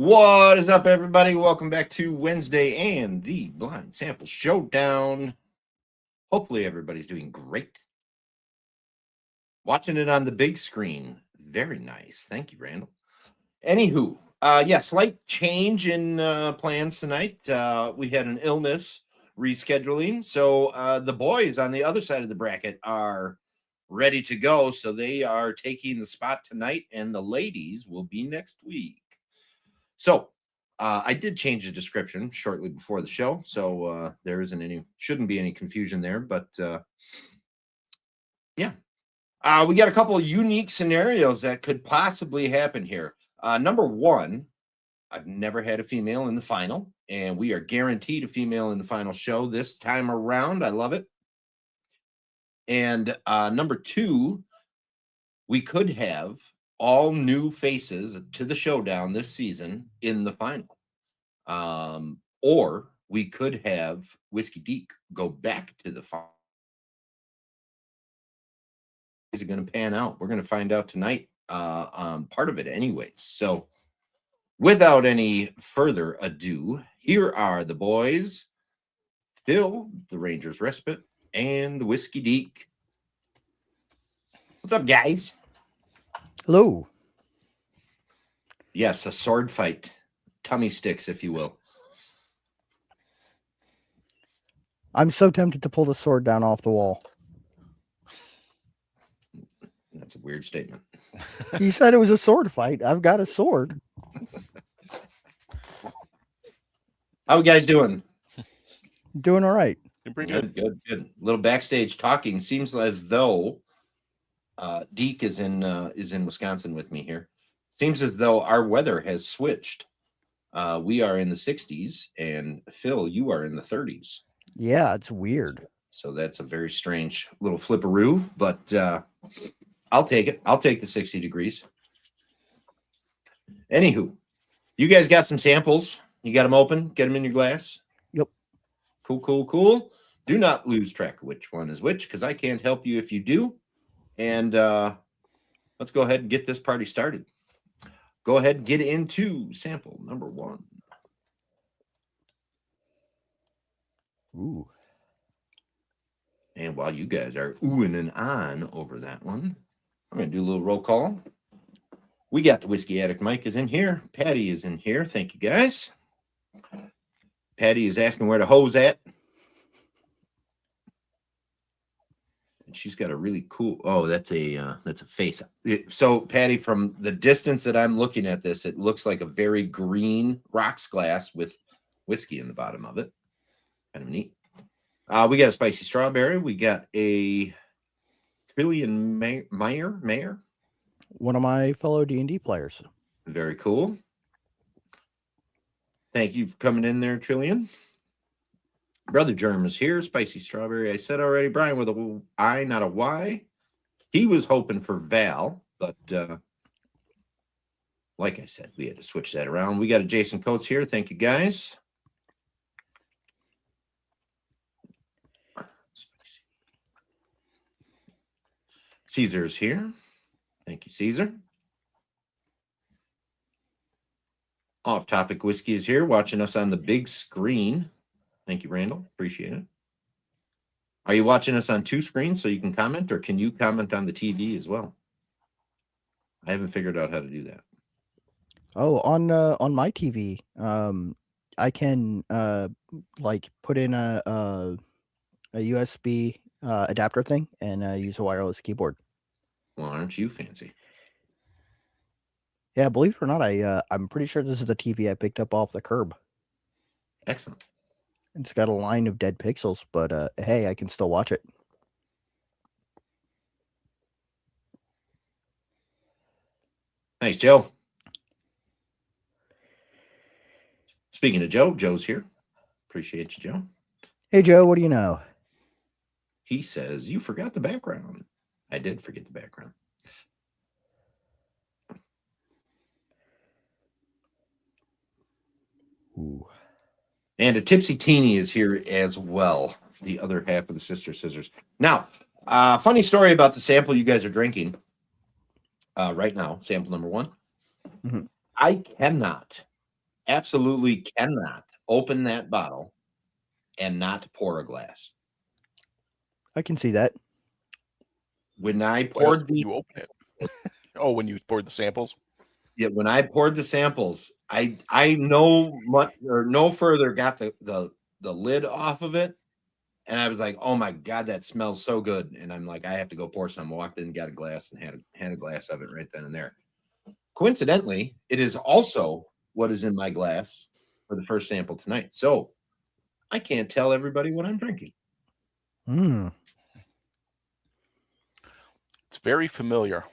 What is up, everybody? Welcome back to Wednesday and the Blind Sample Showdown. Hopefully, everybody's doing great. Watching it on the big screen. Very nice. Thank you, Randall. Anywho, slight change in plans tonight. We had an illness rescheduling. So the boys on the other side of the bracket are ready to go. So they are taking the spot tonight, and the ladies will be next week. So I did change the description shortly before the show, so there shouldn't be any confusion there. But we got a couple of unique scenarios that could possibly happen here. Number one, I've never had a female in the final, and we are guaranteed a female in the final show this time around. I love it. And number two, we could have all new faces to the showdown this season in the final. Or we could have Whiskey Deke go back to the final. Is it going to pan out? We're going to find out tonight on part of it anyways. So without any further ado, here are the boys, Phill, the Rangers Respite, and the Whiskey Deke. What's up, guys? Hello. Yes, a sword fight. Tummy sticks, if you will. I'm so tempted to pull the sword down off the wall. That's a weird statement. You said it was a sword fight. I've got a sword. How you guys doing? Doing all right. Good. Little backstage talking. Seems as though Deke is in Wisconsin with me here. Seems as though our weather has switched. We are in the 60s, and Phill, you are in the 30s. Yeah, it's weird. So that's a very strange little flipperoo, but I'll take it. I'll take the 60 degrees. Anywho, you guys got some samples. You got them open. Get them in your glass. Yep. Cool. Do not lose track of which one is which, because I can't help you if you do. And let's go ahead and get this party started. Go ahead and get into sample number one. Ooh. And while you guys are oohing and on over that one, I'm going to do a little roll call. We got the Whiskey Addict. Mike is in here. Patty is in here. Thank you, guys. Patty is asking where the hose at. And she's got a really cool. Oh, that's a face. So, Patty, from the distance that I'm looking at this, it looks like a very green rocks glass with whiskey in the bottom of it. Kind of neat. We got a spicy strawberry. We got a Trillion Mayer. One of my fellow D&D players. Very cool. Thank you for coming in there, Trillion. Brother Germ is here. Spicy strawberry. I said already, Brian with a I, not a Y. He was hoping for Val, but like I said, we had to switch that around. We got a Jason Coates here. Thank you, guys. Caesar's here. Thank you, Caesar. Off Topic Whiskey is here, watching us on the big screen. Thank you, Randall. Appreciate it. Are you watching us on two screens so you can comment, or can you comment on the TV as well? I haven't figured out how to do that. Oh, on my TV, I can put in a USB adapter thing and use a wireless keyboard. Well, aren't you fancy? Yeah, believe it or not, I'm pretty sure this is the TV I picked up off the curb. Excellent. It's got a line of dead pixels, but hey, I can still watch it. Thanks, Joe. Speaking of Joe, Joe's here. Appreciate you, Joe. Hey, Joe, what do you know? He says, you forgot the background. I did forget the background. Ooh. And a Tipsy Teeny is here as well. The other half of the Sister Scissors. Now, funny story about the sample you guys are drinking right now. Sample number one. Mm-hmm. I cannot absolutely cannot open that bottle and not pour a glass. I can see that. When I What else poured when you open it? Oh, when you poured the samples? Yeah, when I poured the samples, I no further got the lid off of it, and I was like, oh my god, that smells so good. And I'm like, I have to go pour some. Walked in, got a glass, and had a glass of it right then and there. Coincidentally, it is also what is in my glass for the first sample tonight. So I can't tell everybody what I'm drinking. Mm. It's very familiar.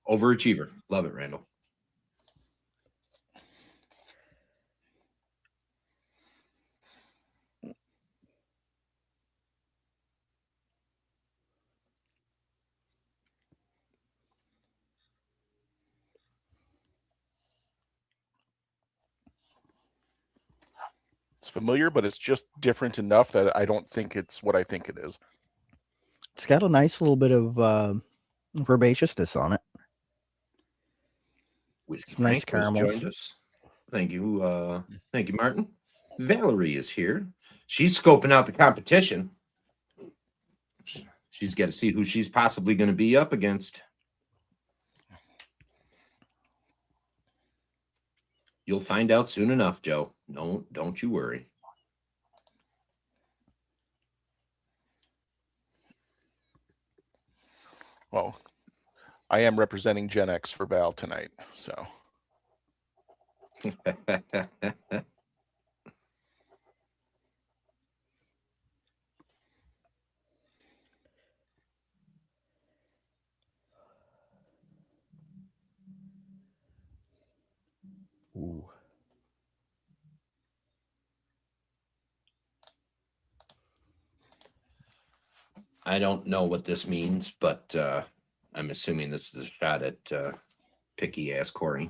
Overachiever. Love it, Randall. It's familiar, but it's just different enough that I don't think it's what I think it is. It's got a nice little bit of herbaceousness on it. Whiskey Some nice Frank has caramels. joined us. Thank you, Martin. Valerie is here. She's scoping out the competition. She's got to see who she's possibly going to be up against. You'll find out soon enough, Joe. No, don't you worry. Well, I am representing Gen X for Val tonight, so. Ooh. I don't know what this means, but I'm assuming this is a shot at picky ass Corey.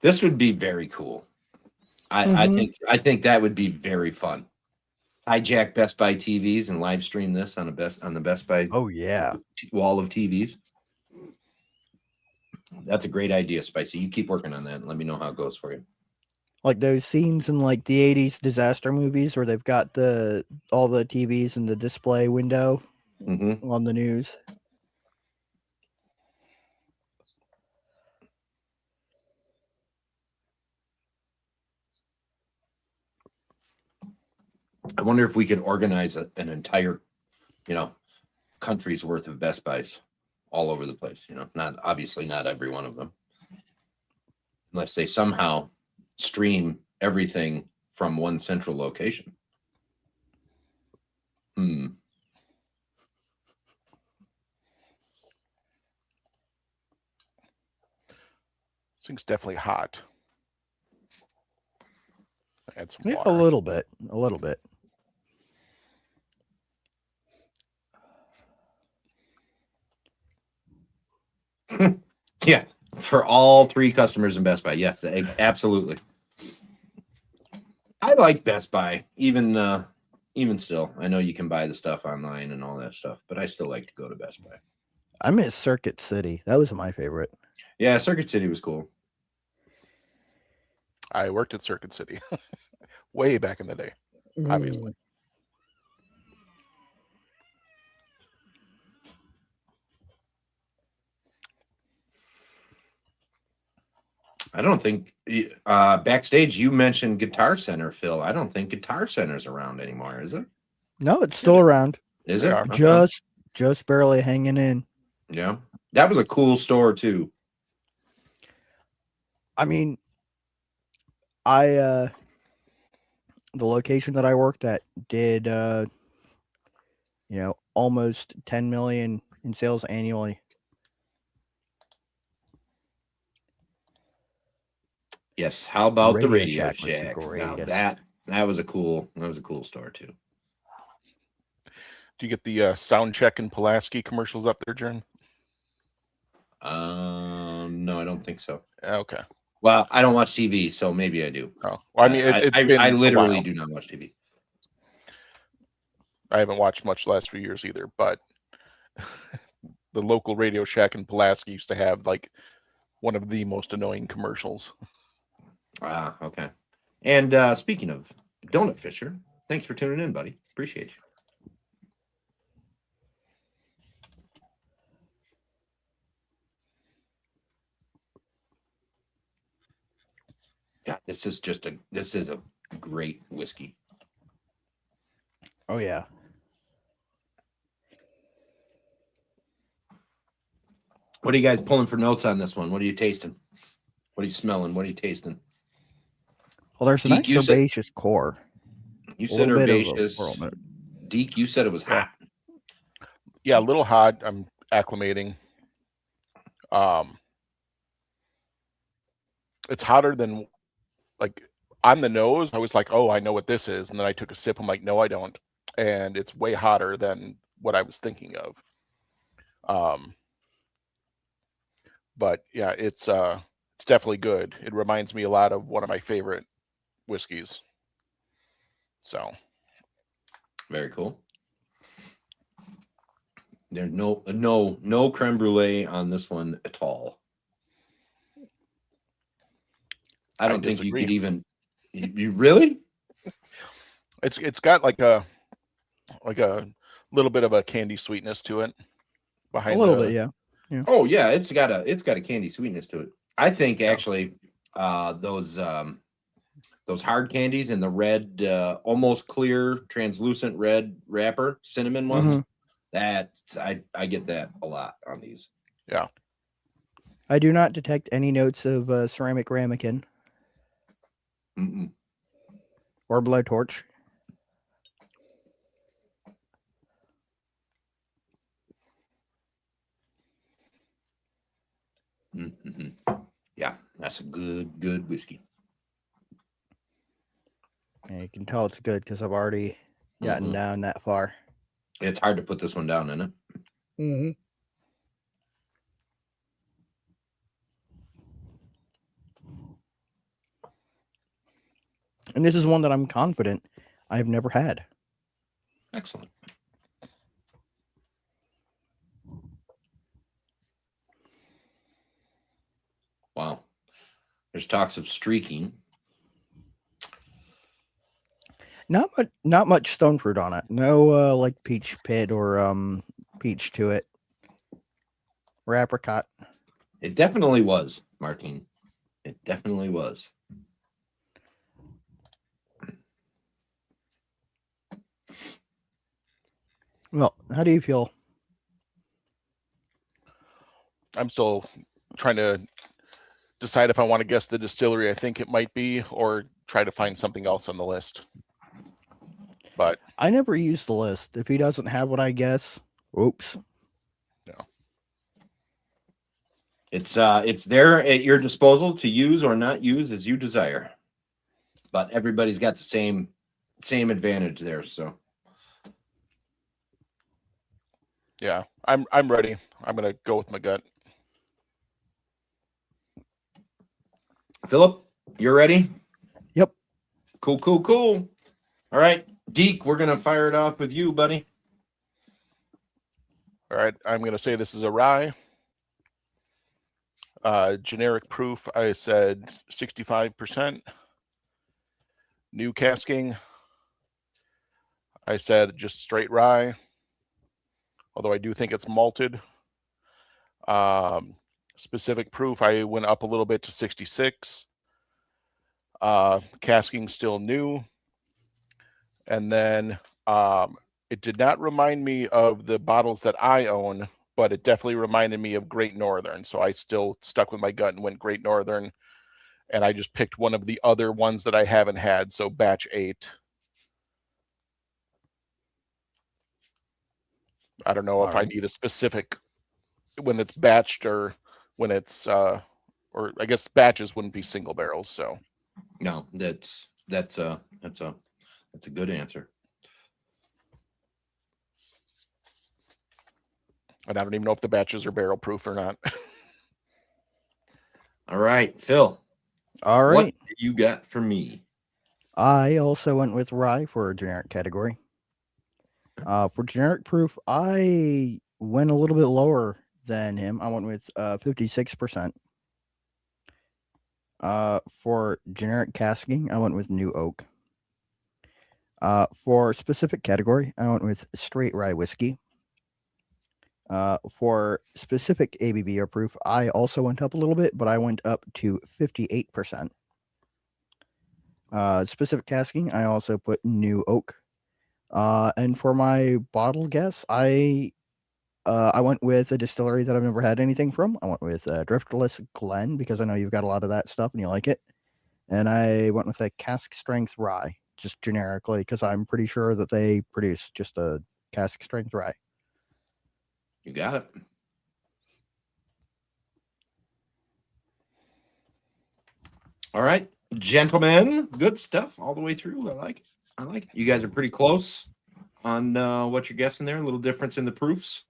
This would be very cool. I think that would be very fun. Hijack Best Buy TVs and live stream this on the Best Buy Oh yeah. wall of TVs. That's a great idea, Spicy. You keep working on that and let me know how it goes for you. Like those scenes in like the 80s disaster movies where they've got all the TVs in the display window on the news. I wonder if we could organize an entire, country's worth of Best Buys all over the place. Not every one of them, unless they somehow stream everything from one central location. This thing's definitely hot. Add some water. A little bit. Yeah, for all three customers in Best Buy. Yes, absolutely. I like Best Buy, even still. I know you can buy the stuff online and all that stuff, but I still like to go to Best Buy. I miss Circuit City. That was my favorite. Yeah, Circuit City was cool. I worked at Circuit City way back in the day, obviously. I don't think backstage you mentioned Guitar Center, Phill. I don't think Guitar Center's around anymore, is it? No, it's still around. Is it? Just barely hanging in. Yeah. That was a cool store too. I mean, the location that I worked at did almost 10 million in sales annually. Yes. How about the Radio Shack Shack? was the Now greatest. that was a cool store too. Do you get the sound check and Pulaski commercials up there, Jern? No, I don't think so. Okay. Well, I don't watch TV, so maybe I do. Oh, well, I mean, it's been I a literally while. do not watch TV. I haven't watched much the last few years either, but the local Radio Shack in Pulaski used to have like one of the most annoying commercials. Ah, okay. And speaking of Donut Fisher, thanks for tuning in, buddy. Appreciate you. Yeah, this is a great whiskey. Oh yeah. What are you guys pulling for notes on this one? What are you tasting? What are you smelling? What are you tasting? Well, there's a Deke, nice herbaceous core. You said little bit of a herbaceous. floral note. Deke, you said it was hot. Yeah, a little hot. I'm acclimating. It's hotter than, like, on the nose. I was like, oh, I know what this is. And then I took a sip. I'm like, no, I don't. And it's way hotter than what I was thinking of. But yeah, it's definitely good. It reminds me a lot of one of my favorite whiskeys. So very cool. There's no creme brulee on this one at all. I don't think you could even. You really? It's got like a little bit of a candy sweetness to it. Behind a little bit, yeah. Oh yeah, it's got a candy sweetness to it. I think actually, those hard candies in the red, almost clear, translucent red wrapper, cinnamon ones. Mm-hmm. That I get that a lot on these. Yeah. I do not detect any notes of ceramic ramekin. Mm-mm. Or blowtorch. Mm-hmm. Yeah, that's a good whiskey. And you can tell it's good because I've already gotten down that far. It's hard to put this one down, isn't it? Mm-hmm. And this is one that I'm confident I've never had. Excellent. Wow. There's talks of streaking. Not much stone fruit on it. No like peach pit or peach to it. Or apricot. It definitely was, Martine. It definitely was. Well, how do you feel? I'm still trying to decide if I want to guess the distillery I think it might be, or try to find something else on the list. But I never use the list. If he doesn't have what I guess, oops. No. It's there at your disposal to use or not use as you desire. But everybody's got the same advantage there, so. Yeah, I'm ready. I'm gonna go with my gut. Philip, you're ready? Yep. Cool. All right, Deke, we're gonna fire it off with you, buddy. All right, I'm gonna say this is a rye. Generic proof, I said 65%. New casking, I said just straight rye, although I do think it's malted. Specific proof, I went up a little bit to 66. Casking still new. And then it did not remind me of the bottles that I own, but it definitely reminded me of Great Northern. So I still stuck with my gut and went Great Northern. And I just picked one of the other ones that I haven't had. So batch 8. I don't know if I need a specific when it's batched or when it's or I guess batches wouldn't be single barrels. So no, that's a good answer. And I don't even know if the batches are barrel proof or not. All right, Phill. All What right. do you got for me? I also went with rye for a generic category. For generic proof, I went a little bit lower than him. I went with 56%. For generic casking, I went with new oak. For specific category, I went with straight rye whiskey. For specific ABV or proof, I also went up a little bit, but I went up to 58%. Specific casking, I also put new oak. And for my bottle guess, I went with a distillery that I've never had anything from. I went with Driftless Glen because I know you've got a lot of that stuff and you like it. And I went with a cask strength rye, just generically, because I'm pretty sure that they produce just a cask strength rye. You got it. All right, gentlemen, good stuff all the way through. I like it. I like it. You guys are pretty close on what you're guessing there. A little difference in the proofs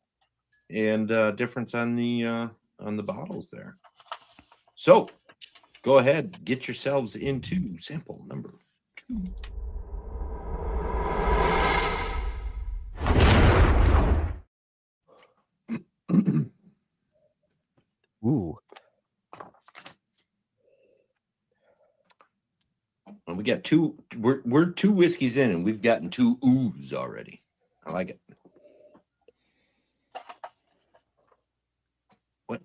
and difference on the bottles there. So go ahead, get yourselves into sample number 2. Ooh. And we got 2. We're 2 whiskeys in, and we've gotten 2 oohs already. I like it. What?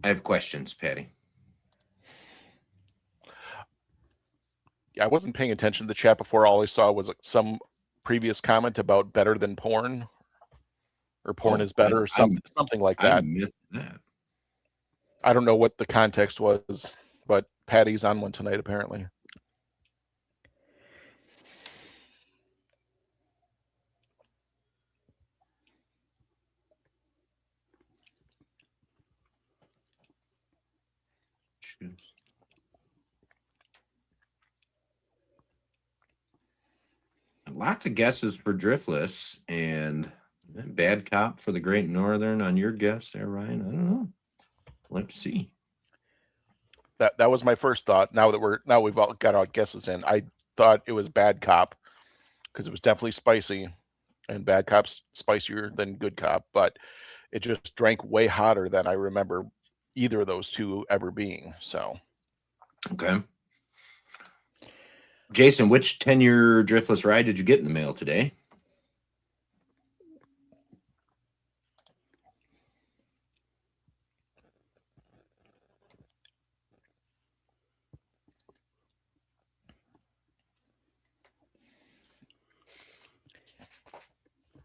I have questions, Patty. Yeah, I wasn't paying attention to the chat before. All I saw was some previous comment about better than porn, or porn is better, or something like that. I missed that. I don't know what the context was, but Patty's on one tonight apparently. Lots of guesses for Driftless and Bad Cop for the Great Northern on your guess there, Ryan. I don't know. We'll have to see. That was my first thought. Now we've all got our guesses in. I thought it was Bad Cop because it was definitely spicy, and Bad Cop's spicier than Good Cop, but it just drank way hotter than I remember either of those two ever being. So, okay. Jason, which 10-year Driftless rye did you get in the mail today?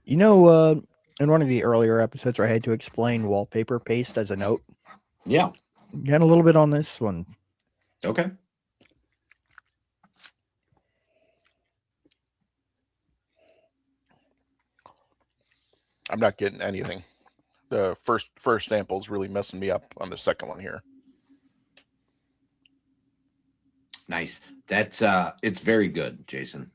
You know, in one of the earlier episodes where I had to explain wallpaper paste as a note. Yeah. You had a little bit on this one. Okay. I'm not getting anything. The first sample's really messing me up on the second one here. Nice. That's it's very good, Jason.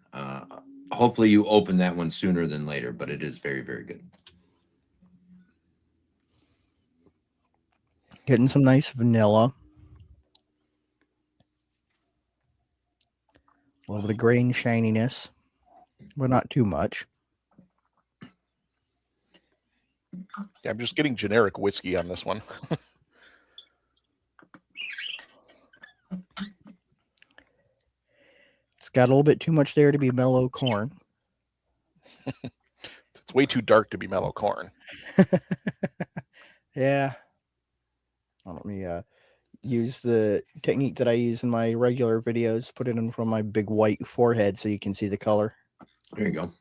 Hopefully you open that one sooner than later, but it is very, very good. Getting some nice vanilla. A little bit of grain shininess, but not too much. Yeah, I'm just getting generic whiskey on this one. It's got a little bit too much there to be mellow corn. It's way too dark to be mellow corn. Yeah. Let me use the technique that I use in my regular videos. Put it in front of my big white forehead so you can see the color. There you go.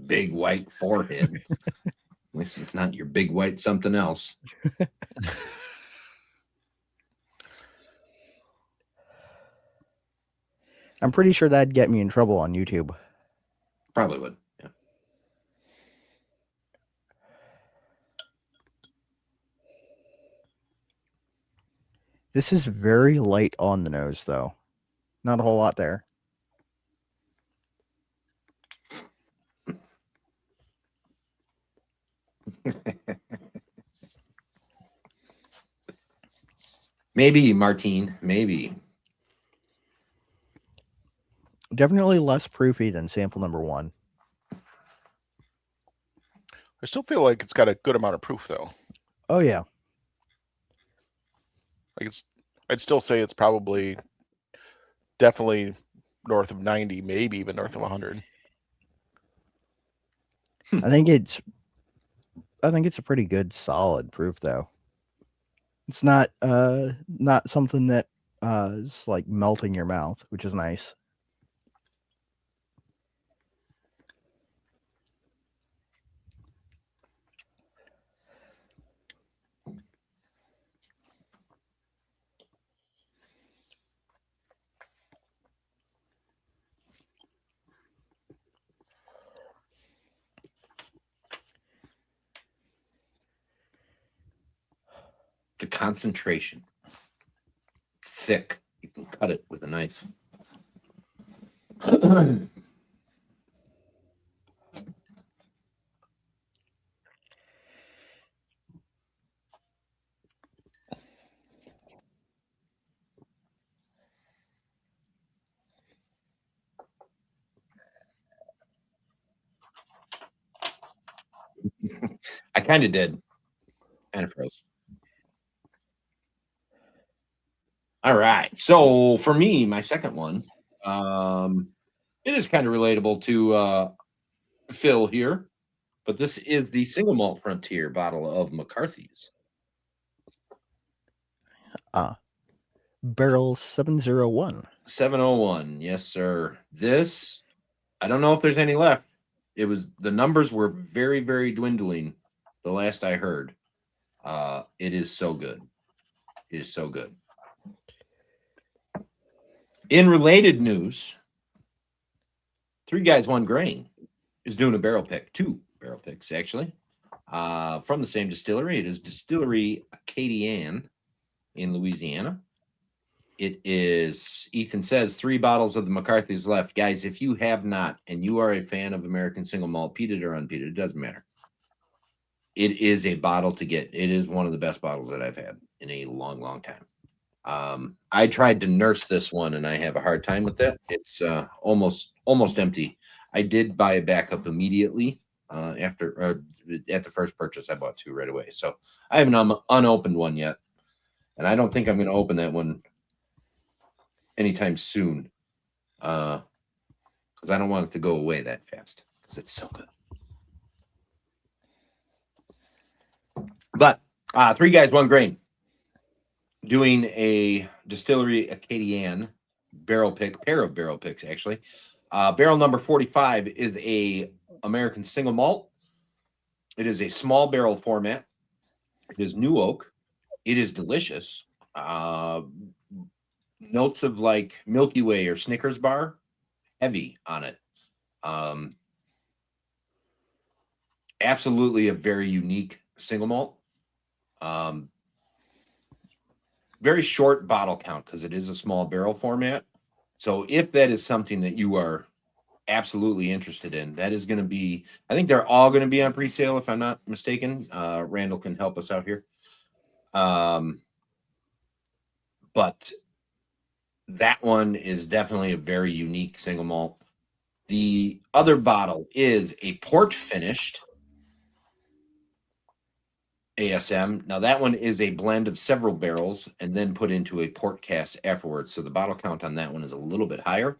Big white forehead. At least it's not your big white something else. I'm pretty sure that'd get me in trouble on YouTube. Probably would. Yeah. This is very light on the nose, though. Not a whole lot there. Maybe, Martine. Maybe. Definitely less proofy than sample number 1. I still feel like it's got a good amount of proof, though. Oh, yeah. Like I'd still say it's probably definitely north of 90, maybe even north of 100. I think it's a pretty good solid proof, though. It's not something that is like melting your mouth, which is nice. The concentration. It's thick. You can cut it with a knife. I kind of did. Kind of froze. All right. So for me, my second one, it is kind of relatable to Phill here, but this is the single malt frontier bottle of McCarthy's. Barrel 701. 701. Yes, sir. This, I don't know if there's any left. It was, the numbers were very, very dwindling the last I heard. It is so good. It is so good. In related news, 3 Guys 1 Grain is doing a barrel pick, 2 barrel picks actually, from the same distillery. It is Distillery Acadienne in Louisiana. It is, Ethan says, 3 bottles of the McCarthy's left. Guys, if you have not, and you are a fan of American single malt, peated or unpeated, it doesn't matter. It is a bottle to get. It is one of the best bottles that I've had in a long, long time. I tried to nurse this one, and I have a hard time with that. It's almost empty. I did buy a backup immediately after at the first purchase. I bought 2 right away, so I have an unopened one yet, and I don't think I'm going to open that one anytime soon, because I don't want it to go away that fast because it's so good. But 3 Guys 1 Grain doing a Distillery Acadienne barrel pick, pair of barrel picks actually. Barrel number 45 is a American single malt. It is a small barrel format. It is new oak. It is delicious. Notes of like Milky Way or Snickers bar, heavy on it. Absolutely a very unique single malt. Very short bottle count because it is a small barrel format. So if that is something that you are absolutely interested in, that is going to be, I think they're all going to be on pre-sale if I'm not mistaken. Randall can help us out here. But that one is definitely a very unique single malt. The other bottle is a port finished ASM. Now that one is a blend of several barrels and then put into a port cask afterwards. So the bottle count on that one is a little bit higher.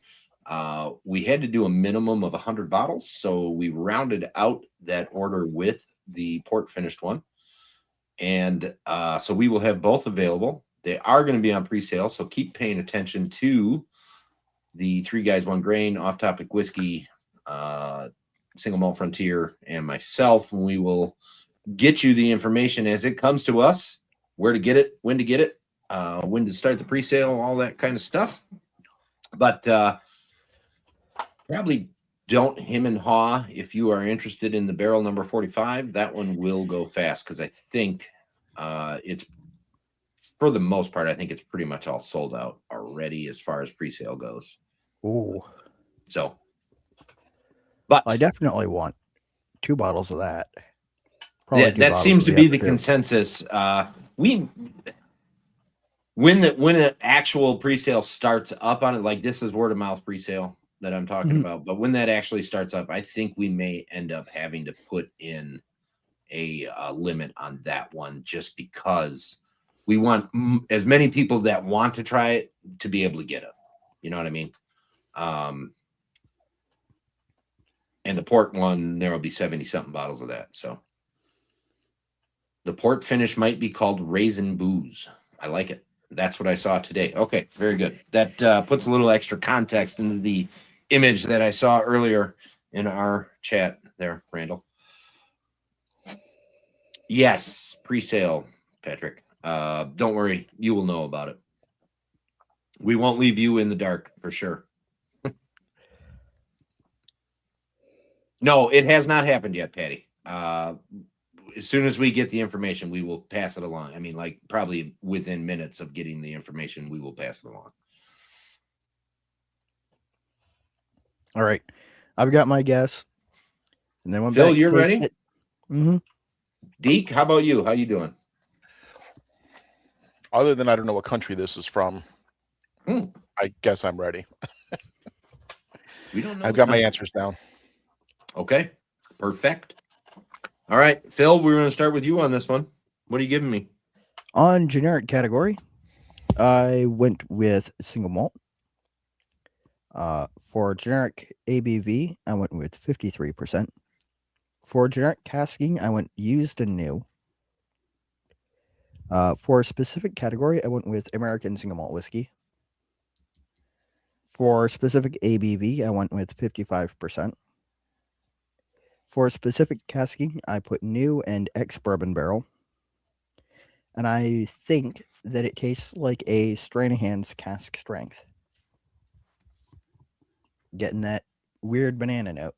We had to do a minimum of 100 bottles. So we rounded out that order with the port finished one. And so we will have both available. They are going to be on pre-sale. So keep paying attention to the 3 Guys 1 Grain, Off Topic Whiskey, Single Malt Frontier, and myself. And we will get you the information as it comes to us, where to get it, when to start the pre-sale, all that kind of stuff. But probably don't hem and haw if you are interested in the barrel number 45. That one will go fast because I think it's for the most part, I think it's pretty much all sold out already as far as pre-sale goes. Ooh, So, but I definitely want 2 bottles of that. Probably yeah, 2 that bottles seems of to be other the 2. consensus. When the actual pre-sale starts up on it, like this is word of mouth pre-sale that I'm talking about, but when that actually starts up, I think we may end up having to put in a limit on that one, just because we want as many people that want to try it to be able to get it. You know what I mean? And the port one, there will be 70 something bottles of that. So the port finish might be called Raisin Booze. I like it. That's what I saw today. Okay, very good. That puts a little extra context into the image that I saw earlier in our chat there, Randall. Yes, pre-sale, Patrick. Don't worry, you will know about it. We won't leave you in the dark for sure. No, it has not happened yet, Patty. As soon as we get the information, we will pass it along. I mean, like probably within minutes of getting the information, we will pass it along. All right. I've got my guess. And then went Phill, back to you're taste ready? it. Mm-hmm. Deke, how about you? How you doing? Other than I don't know what country this is from, I guess I'm ready. We don't know. I've got my answers down. Okay, perfect. All right, Phill, we're going to start with you on this one. What are you giving me? On generic category, I went with single malt. For generic ABV, I went with 53%. For generic casking, I went used and new. For a specific category, I went with American single malt whiskey. For specific ABV, I went with 55%. For specific casking, I put new and ex-bourbon barrel. And I think that it tastes like a Stranahan's cask strength. Getting that weird banana note.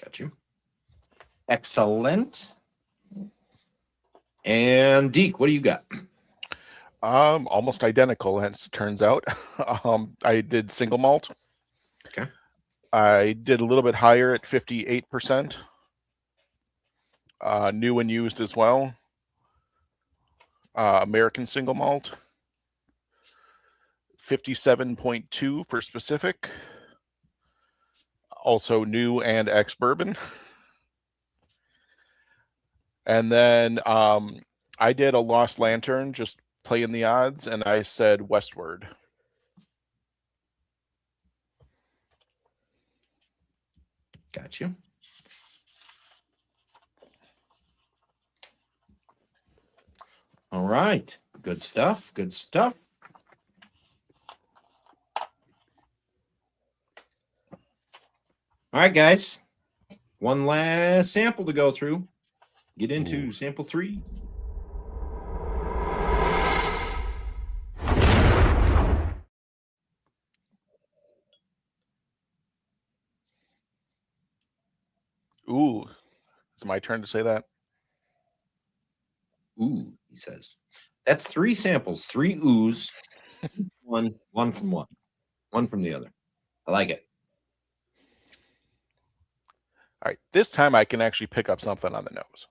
Got you. Excellent. And Deke, what do you got? Almost identical, as it turns out. I did single malt. Okay. I did a little bit higher at 58%. New and used as well. American single malt. 57.2 for specific. Also new and ex-bourbon. And then I did a Lost Lantern, just playing the odds, and I said Westward. Got you. All right. Good stuff. Good stuff. All right, guys. One last sample to go through. Get into sample 3. Ooh, is it my turn to say that? Ooh, he says. That's 3 samples, 3 oohs. one from one. One from the other. I like it. All right, this time I can actually pick up something on the nose.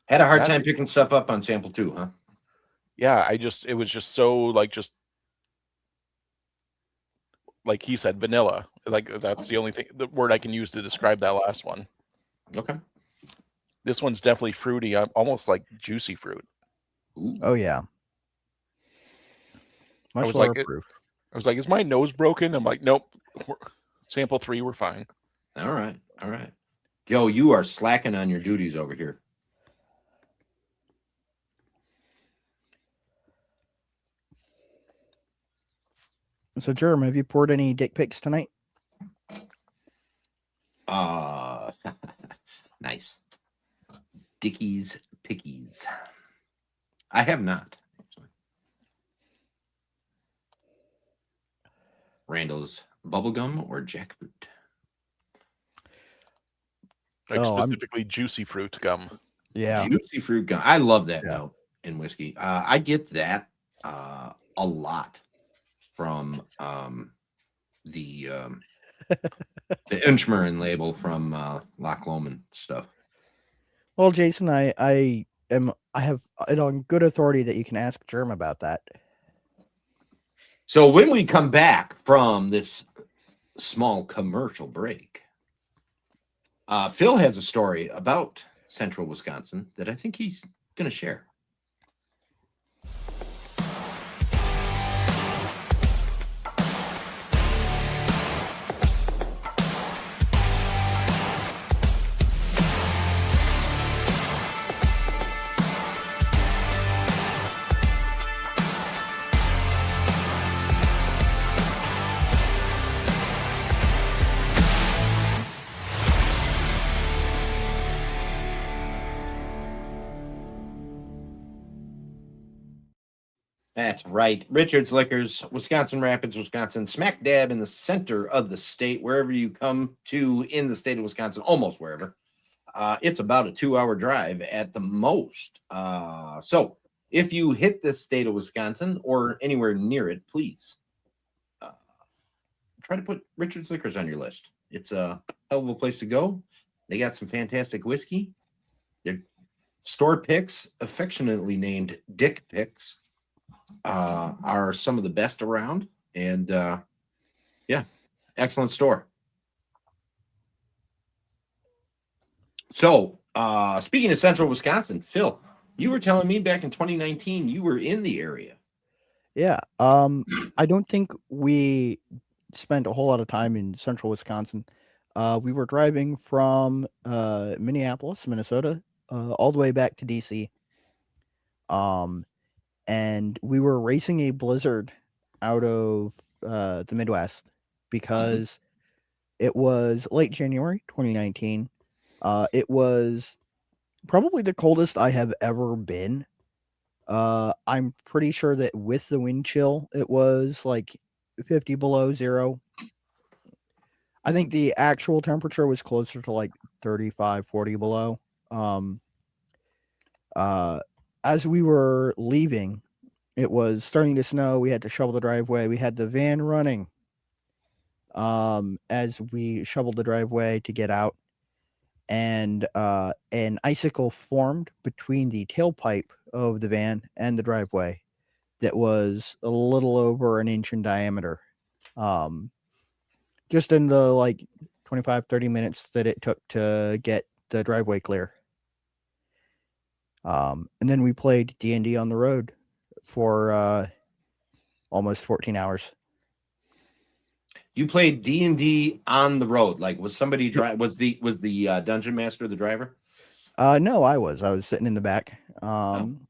Had a hard time picking stuff up on sample 2, huh? Yeah, it was just so like he said, vanilla. Like that's the only thing, the word I can use to describe that last one. Okay. This one's definitely fruity, almost like juicy fruit. Ooh. Oh yeah. Much lower proof. I was like, is my nose broken? I'm like, nope. Sample 3, we're fine. All right. All right. Joe, you are slacking on your duties over here. So, Jerm, have you poured any dick pics tonight? Nice. Dickies Pickies. I have not. Randall's bubblegum or jackfruit? Like Oh, specifically juicy fruit gum. Yeah. Juicy fruit gum. I love that Yeah. note in whiskey. I get that a lot from the Inchmarin label from Loch Lomond stuff. Well, Jason, I have it on good authority that you can ask Germ about that. So when we come back from this small commercial break, Phill has a story about Central Wisconsin that I think he's going to share. That's right. Richard's Liquors, Wisconsin Rapids, Wisconsin, smack dab in the center of the state, wherever you come to in the state of Wisconsin, almost wherever. It's about a 2-hour drive at the most. So if you hit the state of Wisconsin or anywhere near it, please try to put Richard's Liquors on your list. It's a hell of a place to go. They got some fantastic whiskey. Their store picks, affectionately named Dick picks, are some of the best around, and yeah, excellent store. So speaking of Central Wisconsin, Phill, you were telling me back in 2019 you were in the area. Yeah. I don't think we spent a whole lot of time in Central Wisconsin. We were driving from Minneapolis, Minnesota, all the way back to DC. And we were racing a blizzard out of the Midwest because it was late January 2019. It was probably the coldest I have ever been. I'm pretty sure that with the wind chill, it was like 50 below zero. I think the actual temperature was closer to like 35, 40 below. As we were leaving, it was starting to snow. We had to shovel the driveway. We had the van running as we shoveled the driveway to get out. And an icicle formed between the tailpipe of the van and the driveway that was a little over an inch in diameter. Just in the like 25, 30 minutes that it took to get the driveway clear. And then we played D&D on the road for almost 14 hours. You played D&D on the road. Like, was somebody was the dungeon master the driver? No, I was sitting in the back. And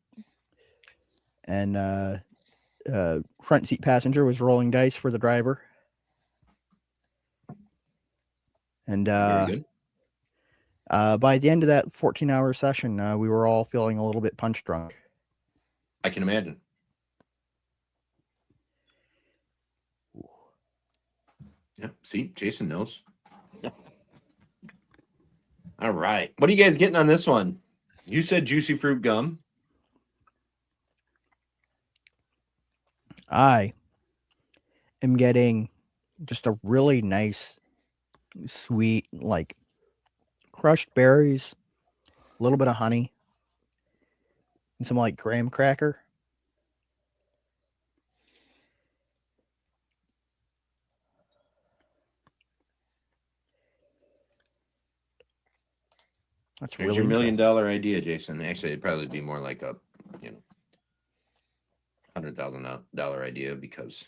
front seat passenger was rolling dice for the driver. And Very good. by the end of that 14-hour session, we were all feeling a little bit punch drunk. I can imagine. Yep. See, Jason knows. All right. What are you guys getting on this one? You said juicy fruit gum. I am getting just a really nice, sweet, like crushed berries, a little bit of honey, and some like graham cracker. That's Here's really your $1 million interesting. idea, Jason. Actually, it'd probably be more like a, $100,000 idea, because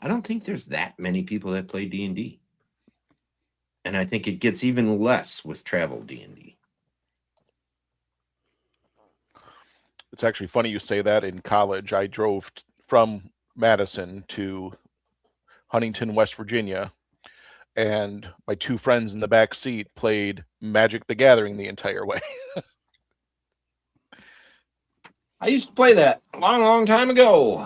I don't think there's that many people that play D&D. And I think it gets even less with travel D&D. It's actually funny you say that. In college, I drove from Madison to Huntington, West Virginia, and my two friends in the back seat played Magic the Gathering the entire way. I used to play that a long, long time ago.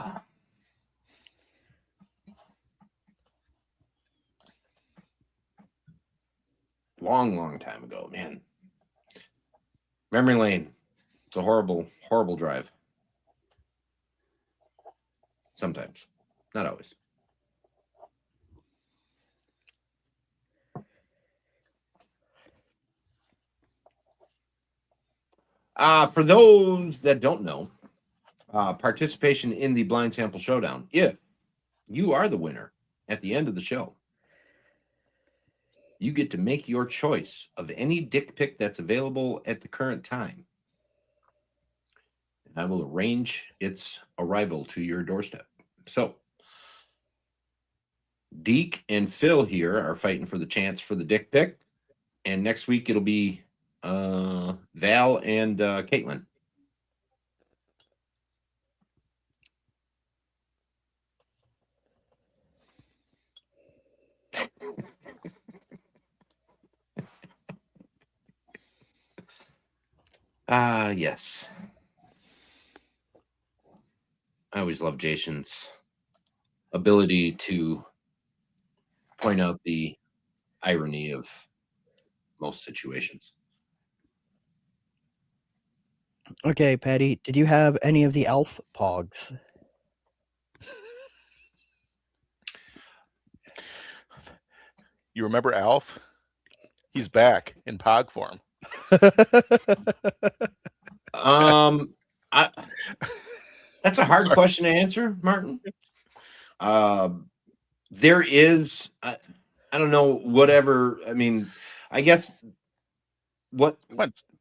long time ago, man. Memory lane. It's a horrible, horrible drive. Sometimes, not always. For those that don't know, participation in the blind sample showdown, if you are the winner at the end of the show, you get to make your choice of any dick pic that's available at the current time. And I will arrange its arrival to your doorstep. So, Deke and Phill here are fighting for the chance for the dick pic. And next week it'll be Val and Caitlin. Yes. I always love Jason's ability to point out the irony of most situations. Okay, Patty, did you have any of the Alf Pogs? You remember Alf? He's back in Pog form. That's a hard question to answer, Martin. There is, I don't know, whatever. I mean, I guess what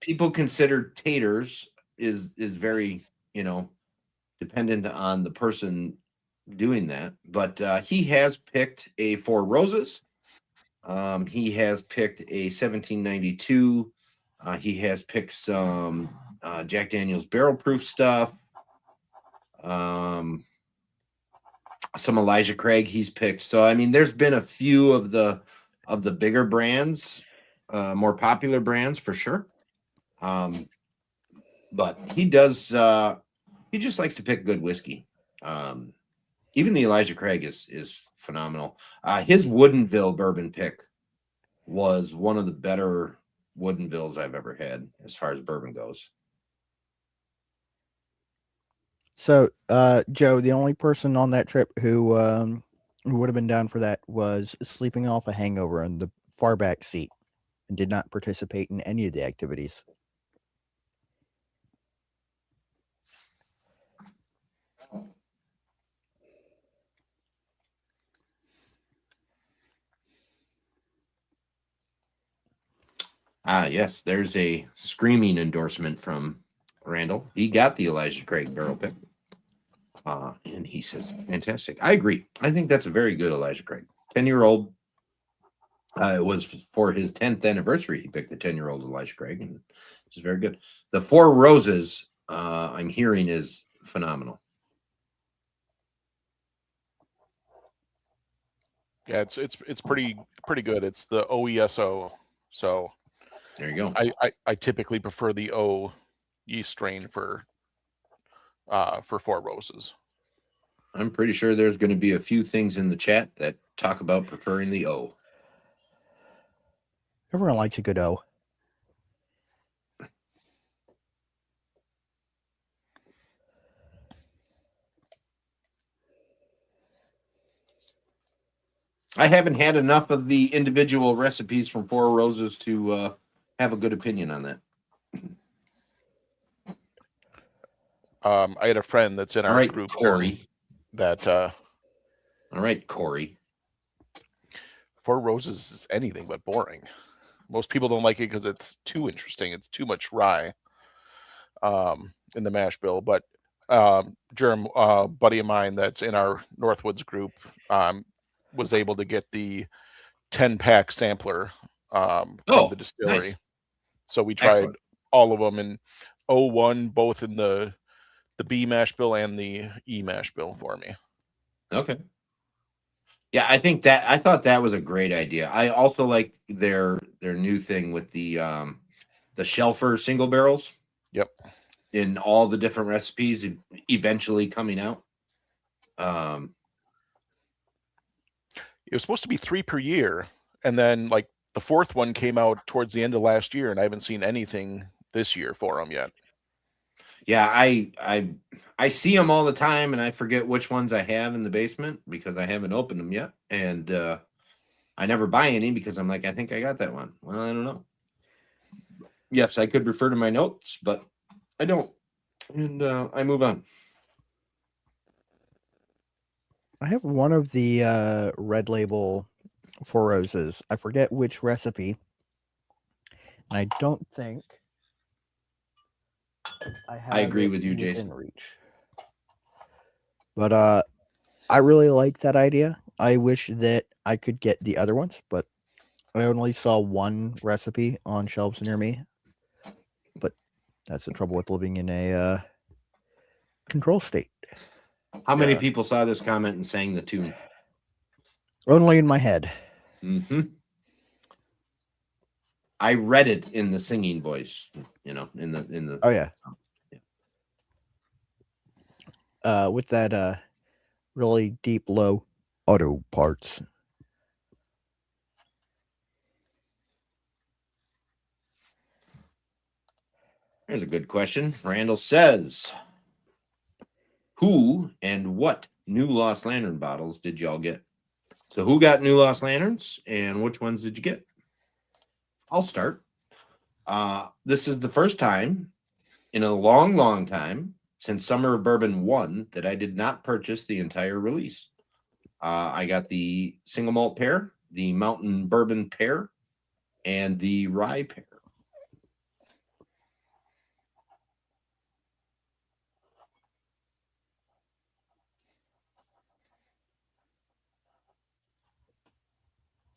people consider taters is very, dependent on the person doing that. But he has picked a Four Roses. He has picked a 1792. He has picked some Jack Daniel's barrel proof stuff. Some Elijah Craig he's picked. So I mean, there's been a few of the bigger brands, more popular brands for sure. But he does. He just likes to pick good whiskey. Even the Elijah Craig is phenomenal. His Woodinville bourbon pick was one of the better Woodinvilles I've ever had as far as bourbon goes. So, Joe, the only person on that trip who would have been down for that was sleeping off a hangover in the far back seat and did not participate in any of the activities. Yes, there's a screaming endorsement from Randall. He got the Elijah Craig barrel pick. And he says, fantastic. I agree. I think that's a very good Elijah Craig. 10-year-old. It was for his 10th anniversary. He picked the 10-year-old Elijah Craig, and it's very good. The Four Roses, I'm hearing, is phenomenal. Yeah, it's pretty good. It's the OESO. So there you go. I typically prefer the O yeast strain for Four Roses. I'm pretty sure there's going to be a few things in the chat that talk about preferring the O. Everyone likes a good O. I haven't had enough of the individual recipes from Four Roses to have a good opinion on that. I had a friend that's in our group, Corey. All right, Corey. Four Roses is anything but boring. Most people don't like it because it's too interesting. It's too much rye in the mash bill. But Jerem, buddy of mine that's in our Northwoods group, was able to get the 10-pack sampler from the distillery. Nice. So we tried all of them, and 01 both in the B mash bill and the E mash bill for me. Okay. Yeah, I thought that was a great idea. I also like their new thing with the Shelfer single barrels. Yep. In all the different recipes eventually coming out. It was supposed to be 3 per year, and then like the fourth one came out towards the end of last year, and I haven't seen anything this year for them yet. Yeah, I see them all the time, and I forget which ones I have in the basement because I haven't opened them yet, and I never buy any because I'm like, I think I got that one. Well, I don't know. Yes, I could refer to my notes, but I don't, and I move on. I have one of the Red Label Four Roses. I forget which recipe, and I don't think I have. I agree it with you, within Jason. reach. But I really like that idea. I wish that I could get the other ones, but I only saw one recipe on shelves near me. But that's the trouble with living in a control state. How many Yeah. people saw this comment and sang the tune? Only in my head. Mm-hmm. I read it in the singing voice, in the. Oh yeah. With that really deep low auto parts. Here's a good question. Randall says, who and what new Lost Lantern bottles did y'all get? So who got new Lost Lanterns and which ones did you get? I'll start. This is the first time in a long, long time since Summer of Bourbon 1 that I did not purchase the entire release. I got the single malt pair, the Mountain Bourbon pair, and the Rye pair.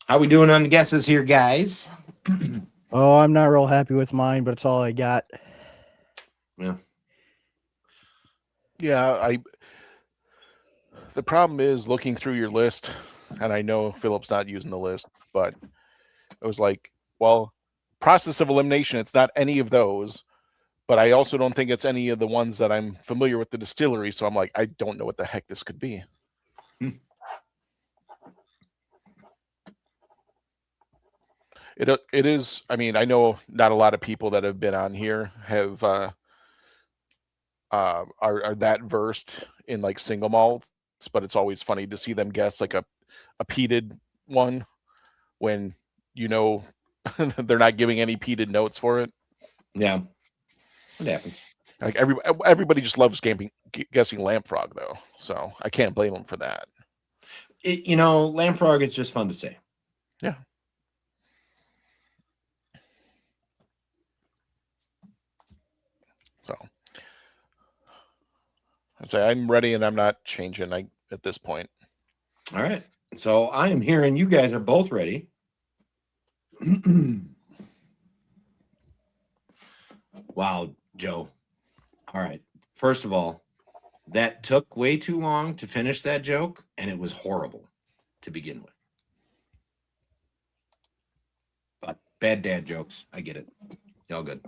How we doing on the guesses here, guys? Oh, I'm not real happy with mine, but it's all I got. Yeah. Yeah, the problem is looking through your list, and I know Philip's not using the list, but it was like, well, process of elimination, it's not any of those, but I also don't think it's any of the ones that I'm familiar with the distillery, so I'm like, I don't know what the heck this could be. It is, I mean, I know not a lot of people that have been on here have are that versed in like single malts, but it's always funny to see them guess like a peated one when you know they're not giving any peated notes for it. Yeah, it happens. Like everybody just loves guessing Lampfrog though, so I can't blame them for that. Lampfrog, it's just fun to say. Yeah. So I'd say I'm ready and I'm not changing at this point. All right. So I am hearing you guys are both ready. Wow, Joe. All right. First of all, that took way too long to finish that joke, and it was horrible to begin with. But bad dad jokes. I get it. Y'all good.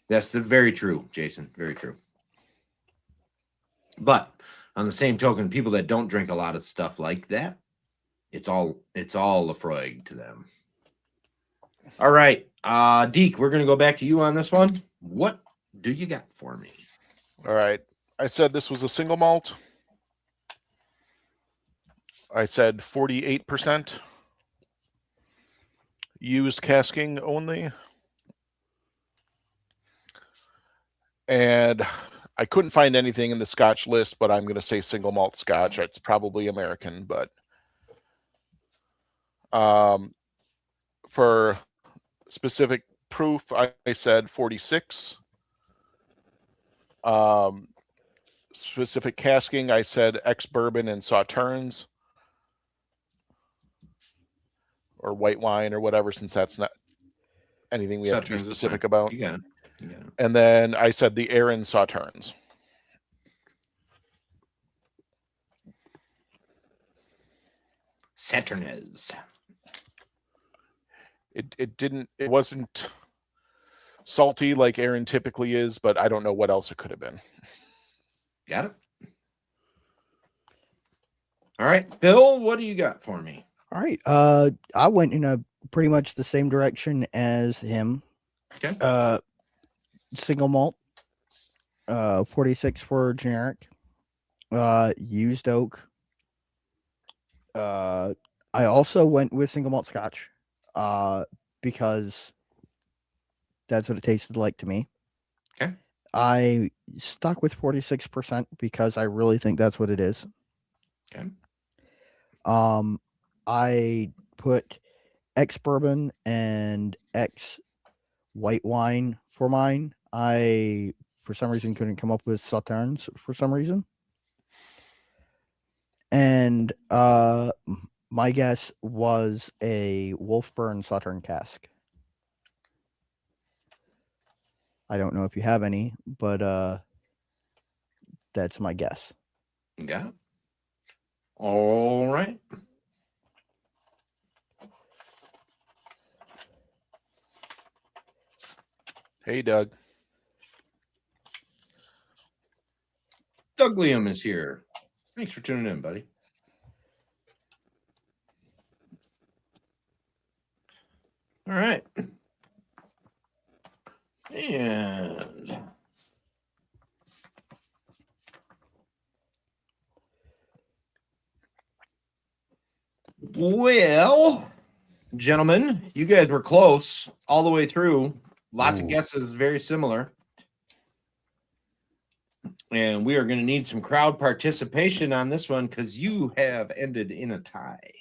That's very true, Jason. Very true. But on the same token, people that don't drink a lot of stuff like that, it's all Lafroig to them. All right, Deke, we're gonna go back to you on this one. What do you got for me? All right, I said this was a single malt. I said 48% used casking only. And I couldn't find anything in the Scotch list, but I'm going to say single malt Scotch. It's probably American, but for specific proof, I said 46. Specific casking, I said ex-bourbon and sauternes. Or white wine or whatever, since that's not anything we have to be specific about. Yeah. And then I said the Aaron sauternes. Sauternes. It wasn't salty like Aaron typically is, but I don't know what else it could have been. Got it. All right, Phill, what do you got for me? All right. I went in a pretty much the same direction as him. Okay. Single malt. 46 for generic. Used oak. I also went with single malt scotch. Because that's what it tasted like to me. Okay. I stuck with 46% because I really think that's what it is. Okay. I put X bourbon and X white wine for mine. I, for some reason, couldn't come up with Sauternes for some reason. And my guess was a Wolfburn Sauterne cask. I don't know if you have any, but that's my guess. Yeah. All right. Hey, Doug. Doug Liam is here. Thanks for tuning in, buddy. All right. And well, gentlemen, you guys were close all the way through. Lots of guesses, very similar. And we are going to need some crowd participation on this one because you have ended in a tie.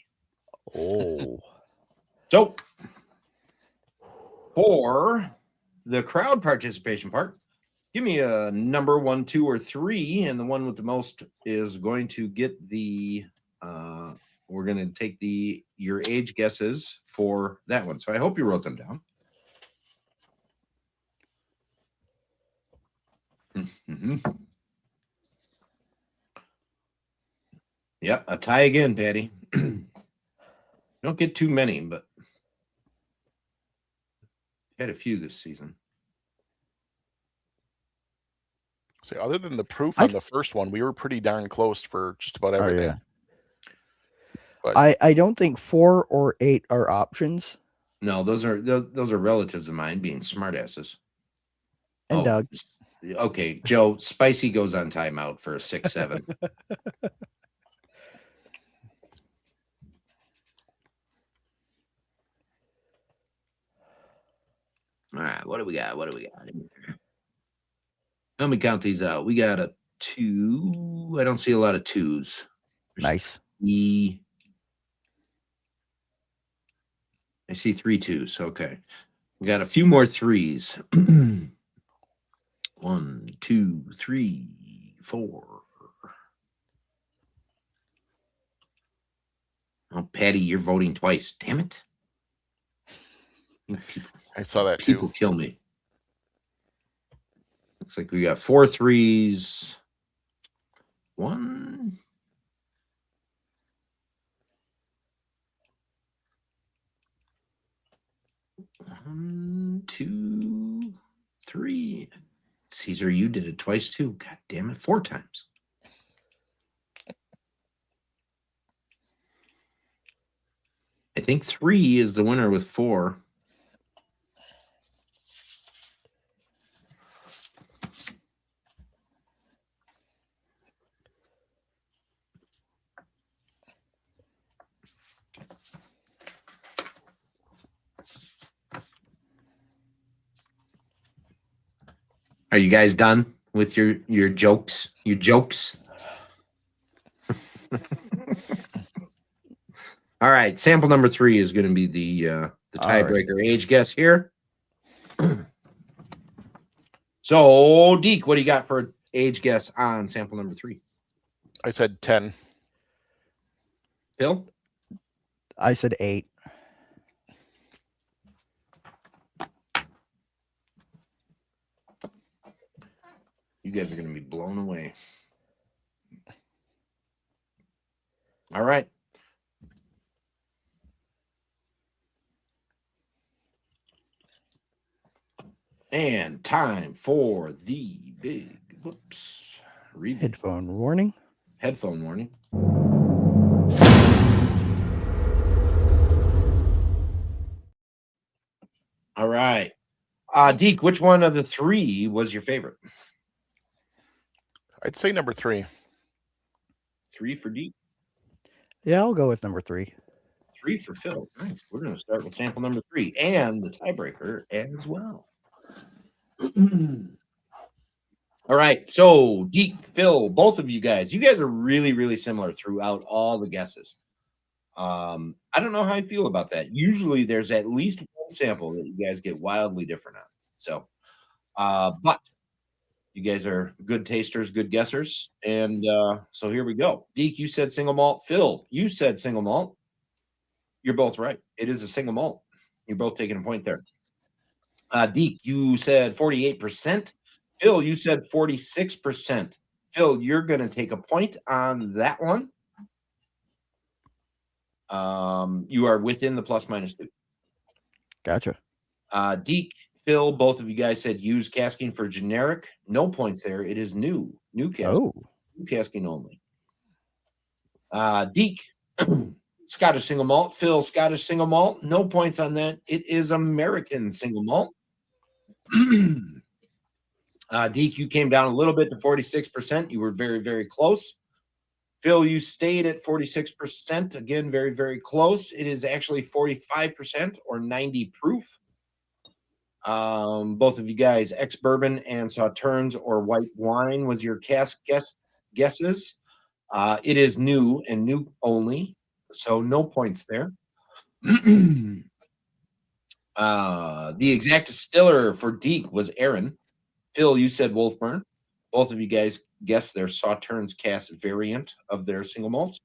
Oh. So, for the crowd participation part, give me a number 1, 2, or 3, and the one with the most is going to get the. We're going to take your age guesses for that one. So I hope you wrote them down. Mm-hmm. Yep, a tie again, Patty. Don't get too many, but had a few this season. So other than the proof on the first one, we were pretty darn close for just about everything. Oh, yeah. But I don't think 4 or 8 are options. No, those are relatives of mine being smartasses. And Doug. Okay, Joe, Spicy goes on timeout for a 6-7. All right, what do we got? Let me count these out. We got a 2. I don't see a lot of 2s. Nice. I see 3 2s. Okay. We got a few more 3s. 1, 2, 3, 4. Oh, Patty, you're voting twice. Damn it. I saw that People too. kill me. Looks like we got 4 3s. 1. 1, 2, 3. Caesar, you did it twice too. God damn it, 4 times. I think 3 is the winner with 4. Are you guys done with your jokes? Your jokes? All right. Sample number 3 is going to be the tiebreaker age guess here. So, Deke, what do you got for age guess on sample number 3? I said 10. Phill? I said 8. You guys are going to be blown away. All right. And time for the big whoops. Headphone warning. Headphone warning. All right. Deke, which one of the three was your favorite? I'd say number 3. 3 for Deke, Yeah, I'll go with number 3. 3 for Phill. Nice. We're going to start with sample number 3 and the tiebreaker as well. All right. So, Deke, Phill, both of you guys are really, really similar throughout all the guesses. I don't know how I feel about that. Usually there's at least one sample that you guys get wildly different on. So, but you guys are good tasters, good guessers. And so here we go. Deke, you said single malt. Phill, you said single malt. You're both right. It is a single malt. You're both taking a point there. Deke, you said 48%. Phill, you said 46%. Phill, you're going to take a point on that one. You are within the plus minus 2. Gotcha. Deke, Phill, both of you guys said use casking for generic. No points there. It is new casking. Oh, New casking only. Deke, Scottish single malt. Phill, Scottish single malt. No points on that. It is American single malt. Deke, you came down a little bit to 46%. You were very, very close. Phill, you stayed at 46%. Again, very, very close. It is actually 45% or 90 proof. Both of you guys, ex-bourbon and sauternes or white wine was your guesses. It is new and new only, so no points there. The exact distiller for Deke was Aaron. Phill, you said Wolfburn. Both of you guys guessed their sauternes cask variant of their single malts.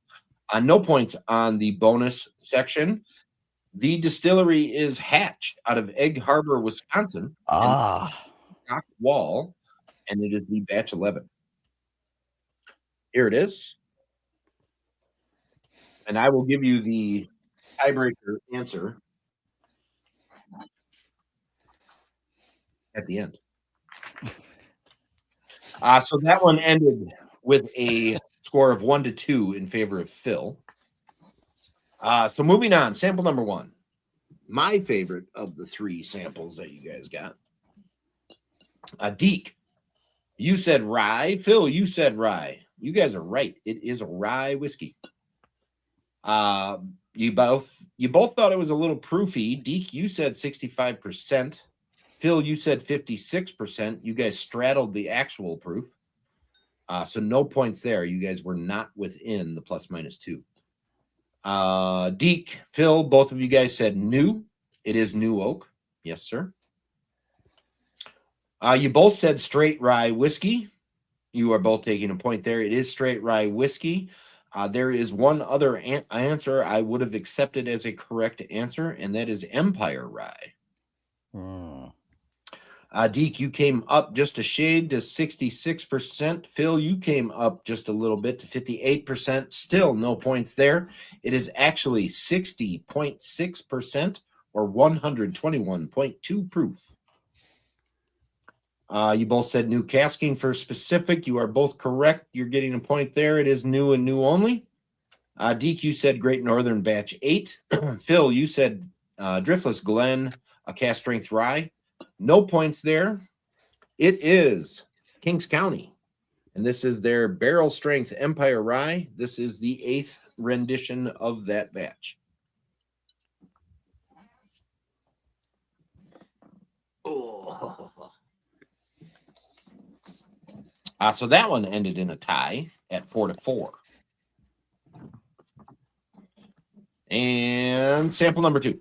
No points on the bonus section. The distillery is Hatch out of Egg Harbor, Wisconsin. Rock Wall, and it is the batch 11. Here it is. And I will give you the tiebreaker answer at the end. So that one ended with a score of 1-2 in favor of Phill. So moving on, sample number 1. My favorite of the 3 samples that you guys got. Deke, you said rye. Phill, you said rye. You guys are right. It is a rye whiskey. You both thought it was a little proofy. Deke, you said 65%. Phill, you said 56%. You guys straddled the actual proof. So no points there. You guys were not within the plus minus 2. Deke, Phill, both of you guys said new. It is new oak. Yes, sir. You both said straight rye whiskey. You are both taking a point there. It is straight rye whiskey. There is one other answer I would have accepted as a correct answer, and that is Empire Rye. Deke, you came up just a shade to 66%. Phill, you came up just a little bit to 58%. Still no points there. It is actually 60.6% or 121.2 proof. You both said new casking for specific. You are both correct. You're getting a point there. It is new and new only. Deke, you said Great Northern Batch 8. Phill, you said Driftless Glen, a cast strength rye. No points there. It is Kings County, and this is their barrel strength Empire Rye. This is the 8th rendition of that batch. Oh. So that one ended in a tie at 4-4. And sample number 2.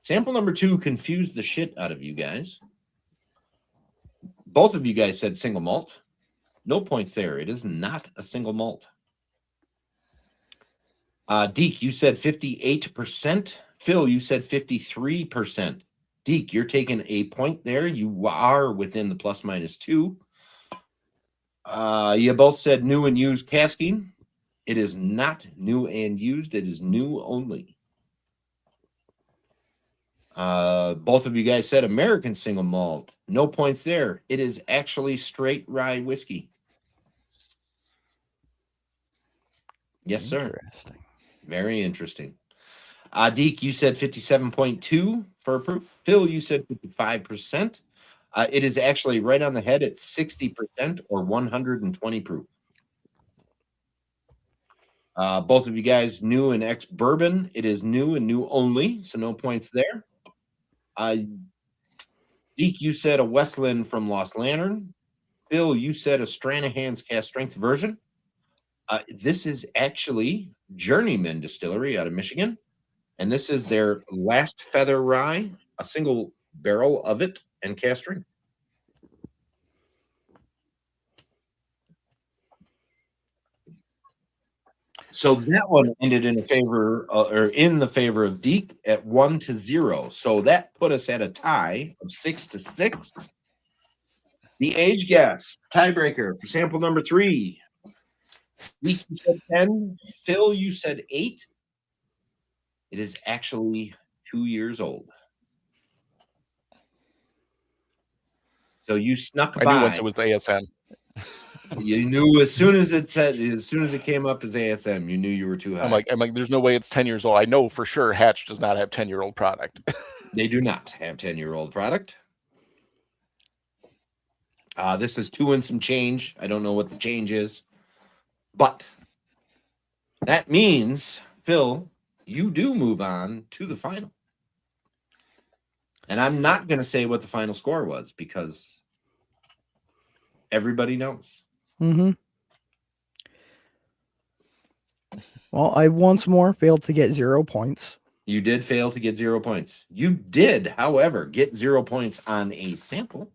Sample number 2 confused the shit out of you guys. Both of you guys said single malt. No points there. It is not a single malt. Deke, you said 58%. Phill, you said 53%. Deke, you're taking a point there. You are within the plus minus 2. You both said new and used casking. It is not new and used. It is new only. Both of you guys said American single malt. No points there. It is actually straight rye whiskey. Yes, sir. Interesting. Very interesting. Deke, you said 57.2. for proof. Phill, you said 55%. It is actually right on the head at 60% or 120 proof. Both of you guys new and ex bourbon. It is new and new only, so no points there. Deke, you said a Westland from Lost Lantern. Phill, you said a Stranahan's cast strength version. This is actually Journeyman Distillery out of Michigan, and this is their Last Feather Rye, a single barrel of it and cast strength. So that one ended in favor of Deke at 1-0. So that put us at a tie of 6-6. The age guess tiebreaker for sample number 3. Deke, you said 10. Phill, you said 8. It is actually 2 years old. So you snuck by. I knew once it was ASM. You knew as soon as it came up as ASM, you knew you were too high. I'm like, there's no way it's 10 years old. I know for sure Hatch does not have 10-year-old product. They do not have 10-year-old product. This is 2 and some change. I don't know what the change is, but that means, Phill, you do move on to the final. And I'm not going to say what the final score was because everybody knows. Mm-hmm. Well, I once more failed to get 0 points. You did fail to get 0 points. You did, however, get 0 points on a sample.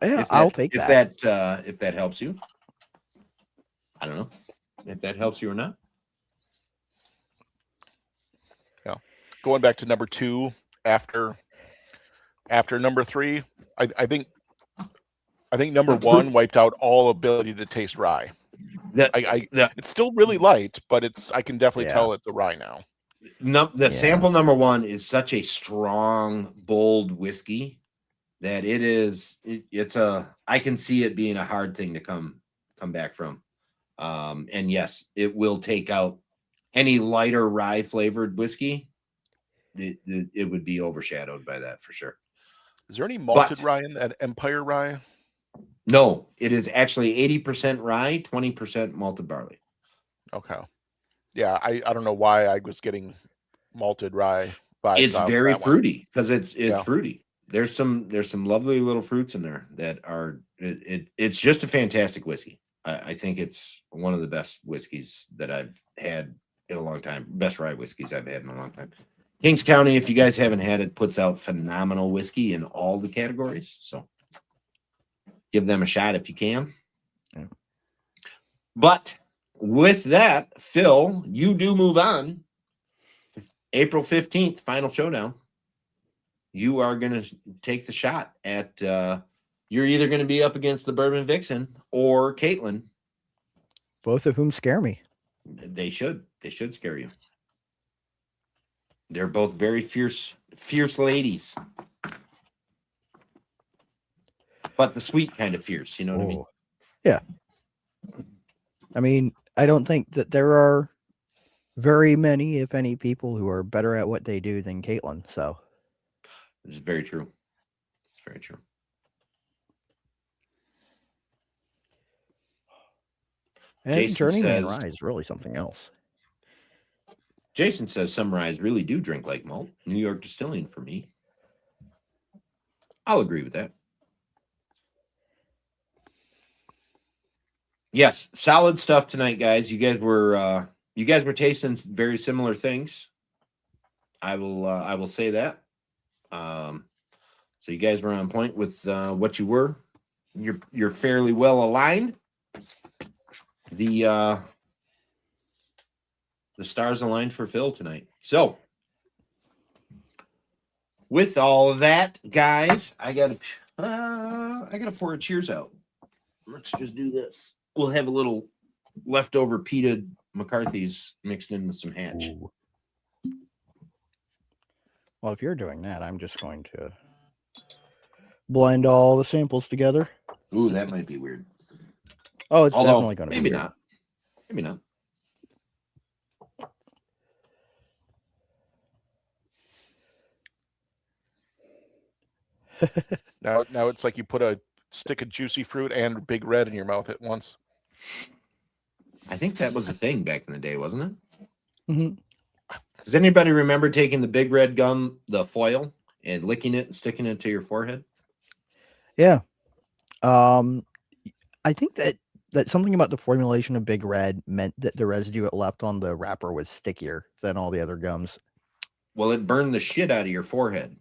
Yeah, I'll take that. If that helps you. I don't know if that helps you or not. Yeah. Going back to number 2 after number 3, I think number 1 wiped out all ability to taste rye. It's still really light, but I can definitely tell it's a rye now. Sample number 1 is such a strong, bold whiskey that I can see it being a hard thing to come back from. And yes, it will take out any lighter rye flavored whiskey. It would be overshadowed by that for sure. Is there any malted rye in that Empire rye? No, it is actually 80% rye, 20% malted barley. Okay. Yeah, I don't know why I was getting malted rye vibes. It's very fruity because it's fruity. There's some lovely little fruits in there that are it's just a fantastic whiskey. I think it's one of the best whiskeys that I've had in a long time. Best rye whiskeys I've had in a long time. Kings County, if you guys haven't had it, puts out phenomenal whiskey in all the categories. So give them a shot if you can. Yeah. But with that, Phill, you do move on. April 15th, final showdown. You are going to take the shot at, you're either going to be up against the Bourbon Vixen or Caitlin. Both of whom scare me. They should scare you. They're both very fierce ladies. But the sweet kind of fierce, you know what I mean? Yeah. I mean, I don't think that there are very many, if any, people who are better at what they do than Caitlin. So this is very true. It's very true. And Jason Journeyman says, Rye is really something else. Jason says some ryes really do drink like malt. New York Distilling for me. I'll agree with that. Yes, solid stuff tonight, guys. You guys were tasting very similar things. I will say that. So you guys were on point with what you were. You're fairly well aligned. The stars aligned for Phill tonight. So with all of that, guys, I gotta pour a cheers out. Let's just do this. We'll have a little leftover peated McCarthy's mixed in with some Hatch. Ooh. Well, if you're doing that, I'm just going to blend all the samples together. Ooh, that might be weird. Oh, it's definitely going to be maybe weird. not. Maybe not. Now it's like you put a stick of juicy fruit and Big Red in your mouth at once. I think that was a thing back in the day, wasn't it? Mhm. Does anybody remember taking the Big Red gum, the foil, and licking it and sticking it to your forehead? Yeah. I think that something about the formulation of Big Red meant that the residue it left on the wrapper was stickier than all the other gums. Well, it burned the shit out of your forehead.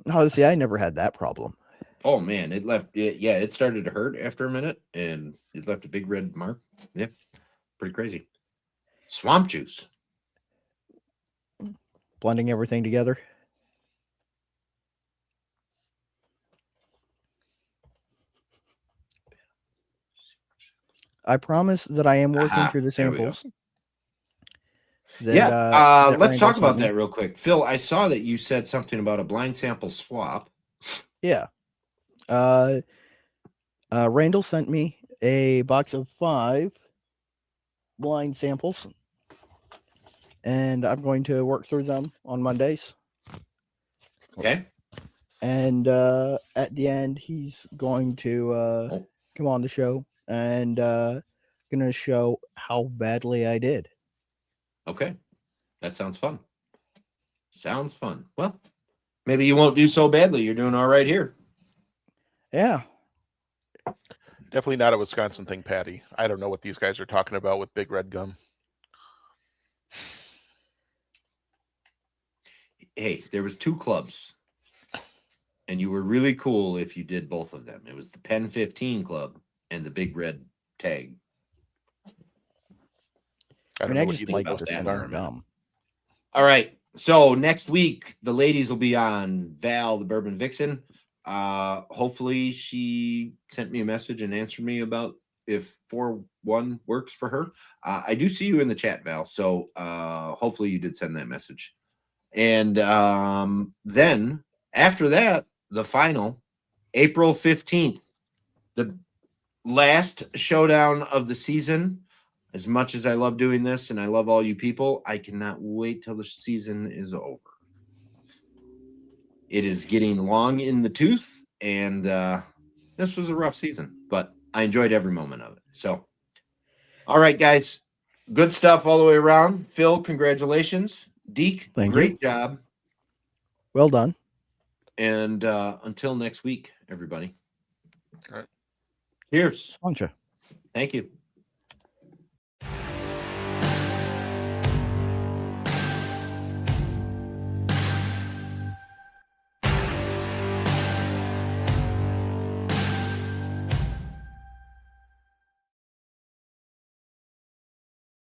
Oh, see, I never had that problem. Oh man, it left it. Yeah, it started to hurt after a minute, and it left a big red mark. Yeah, pretty crazy. Swamp juice. Blending everything together. I promise that I am working Aha, through the there we go. samples. Let's Randall talk about sent me. that real quick. Phill, I saw that you said something about a blind sample swap. Yeah. Randall sent me a box of 5 blind samples, and I'm going to work through them on Mondays. Okay. And at the end, he's going to come on the show and going to show how badly I did. Okay. That sounds fun. Sounds fun. Well, maybe you won't do so badly. You're doing all right here. Yeah. Definitely not a Wisconsin thing, Patty. I don't know what these guys are talking about with Big Red gum. Hey, there was 2 clubs, and you were really cool if you did both of them. It was the Pen 15 Club and the Big Red Tag. I don't I know what just you like think the about that. cinnamon gum. All right. So next week, the ladies will be on Val, the Bourbon Vixen. Hopefully she sent me a message and answered me about if 4-1 works for her. I do see you in the chat, Val. So hopefully you did send that message. And then after that, the final, April 15th, the last showdown of the season. As much as I love doing this and I love all you people, I cannot wait till the season is over. It is getting long in the tooth, and this was a rough season, but I enjoyed every moment of it. So, all right, guys, good stuff all the way around. Phill, congratulations. Deke, Thank great job. Well done. And until next week, everybody. All right. Cheers. Sláinte. Thank you.